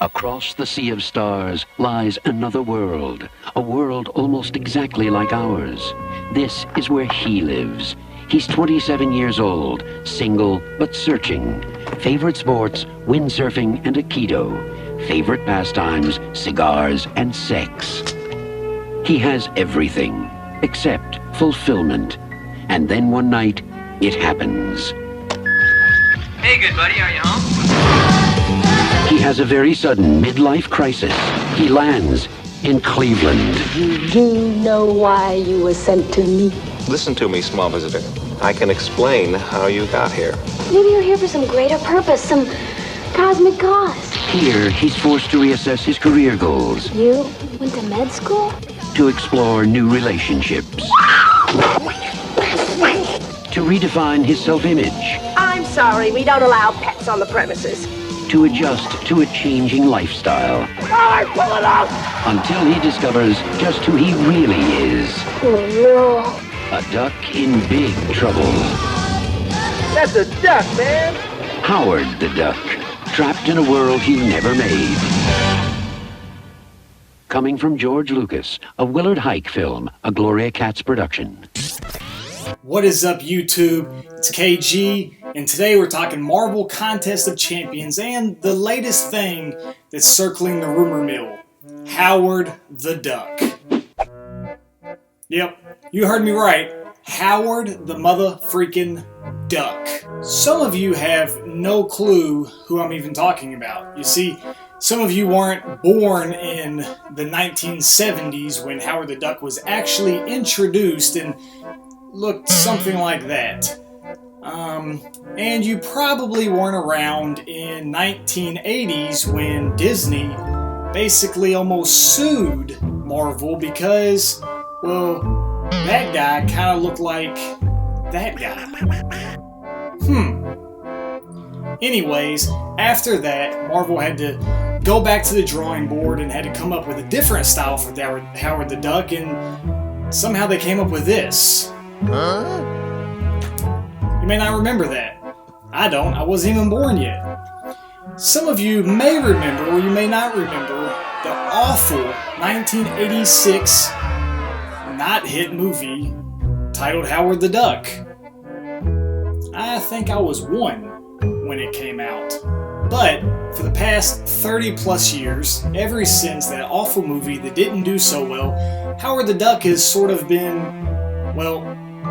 Across the sea of stars lies another world, a world almost exactly like ours. This is where he lives. He's 27 years old, single but searching. Favorite sports, windsurfing and Aikido. Favorite pastimes, cigars and sex. He has everything, except fulfillment. And then one night, it happens. Hey, good buddy, are you home? He has a very sudden midlife crisis. He lands in Cleveland. You do know why you were sent to me? Listen to me, small visitor. I can explain how you got here. Maybe you're here for some greater purpose, some cosmic cause. Here, he's forced to reassess his career goals. You went to med school? To explore new relationships. To redefine his self-image. I'm sorry, we don't allow pets on the premises. To adjust to a changing lifestyle. All right, pull it up! Until he discovers just who he really is. Oh, A duck in big trouble. That's a duck, man! Howard the Duck, trapped in a world he never made. Coming from George Lucas, a Willard Hike film, a Gloria Katz production. What is up, YouTube? It's KG, and today we're talking Marvel Contest of Champions and the latest thing that's circling the rumor mill, Howard the Duck. Yep, you heard me right. Howard the mother-freaking Duck. Some of you have no clue who I'm even talking about. You see, some of you weren't born in the 1970s when Howard the Duck was actually introduced and looked something like that. And you probably weren't around in 1980s when Disney basically almost sued Marvel because, well, that guy kind of looked like that guy. Anyways, after that, Marvel had to go back to the drawing board and had to come up with a different style for Howard the Duck, and somehow they came up with this. Huh? You may not remember that. I don't. I wasn't even born yet. Some of you may remember, or you may not remember, the awful 1986 not-hit movie titled Howard the Duck. I think I was 1 when it came out. But for the past 30 plus years, ever since that awful movie that didn't do so well, Howard the Duck has sort of been, well,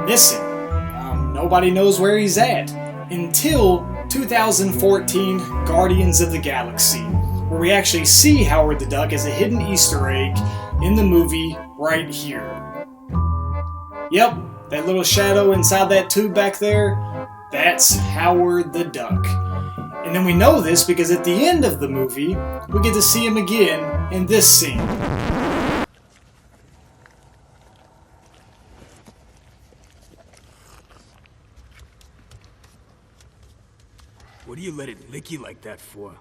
missing. Nobody knows where he's at until 2014 Guardians of the Galaxy, where we actually see Howard the Duck as a hidden Easter egg in the movie right here. Yep, that little shadow inside that tube back there, that's Howard the Duck. And then we know this because at the end of the movie, we get to see him again in this scene. What do you let it lick you like that for?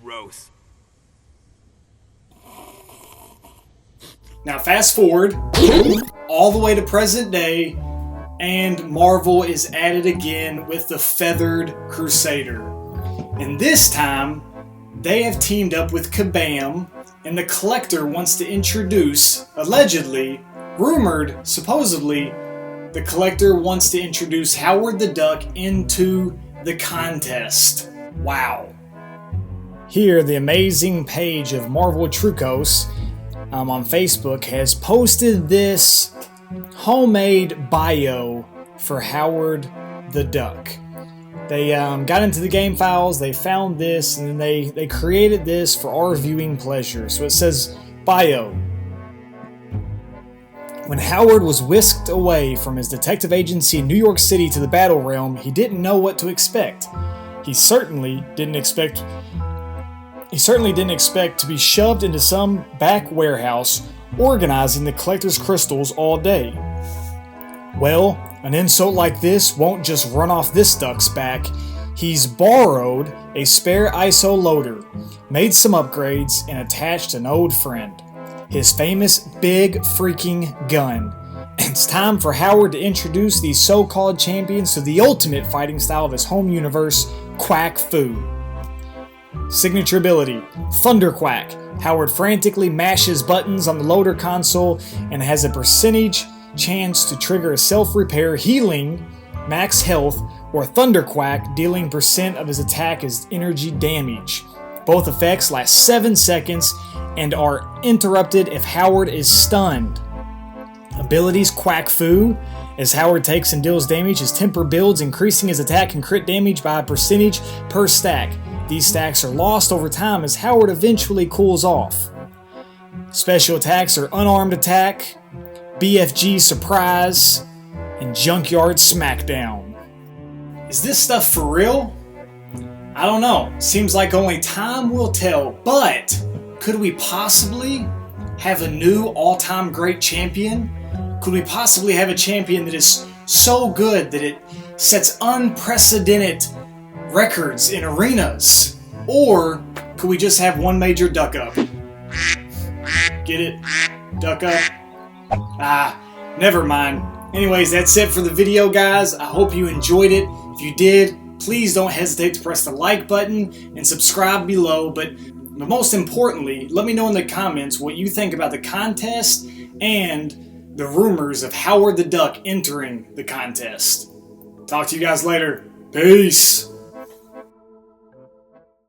Gross. Now fast forward all the way to present day, and Marvel is at it again with the Feathered Crusader. And this time, they have teamed up with Kabam, and the Collector wants to introduce, allegedly, rumored, supposedly, the Collector wants to introduce Howard the Duck into the contest. Wow. Here, the amazing page of Marvel Trucos on Facebook has posted this homemade bio for Howard the Duck. They got into the game files, they found this, and then they created this for our viewing pleasure. So it says, bio. When Howard was whisked away from his detective agency in New York City to the battle realm, he didn't know what to expect. He certainly didn't expect to be shoved into some back warehouse organizing the Collector's crystals all day. Well, an insult like this won't just run off this duck's back. He's borrowed a spare ISO loader, made some upgrades, and attached an old friend. His famous big freaking gun. It's time for Howard to introduce these so-called champions to the ultimate fighting style of his home universe, Quack Fu. Signature ability, Thunderquack. Howard frantically mashes buttons on the loader console and has a percentage chance to trigger a self-repair, healing, max health, or Thunderquack, dealing percent of his attack as energy damage. Both effects last 7 seconds and are interrupted if Howard is stunned. Abilities, Quack Fu. As Howard takes and deals damage, his temper builds, increasing his attack and crit damage by a percentage per stack. These stacks are lost over time as Howard eventually cools off. Special attacks are Unarmed Attack, BFG Surprise, and Junkyard Smackdown. Is this stuff for real? I don't know. Seems like only time will tell, but could we possibly have a new all-time great champion? Could we possibly have a champion that is so good that it sets unprecedented records in arenas? Or could we just have one major duck up? Get it? Duck up? Never mind. Anyways, that's it for the video, guys. I hope you enjoyed it. If you did, please don't hesitate to press the like button and subscribe below. But most importantly, let me know in the comments what you think about the contest and the rumors of Howard the Duck entering the contest. Talk to you guys later. Peace.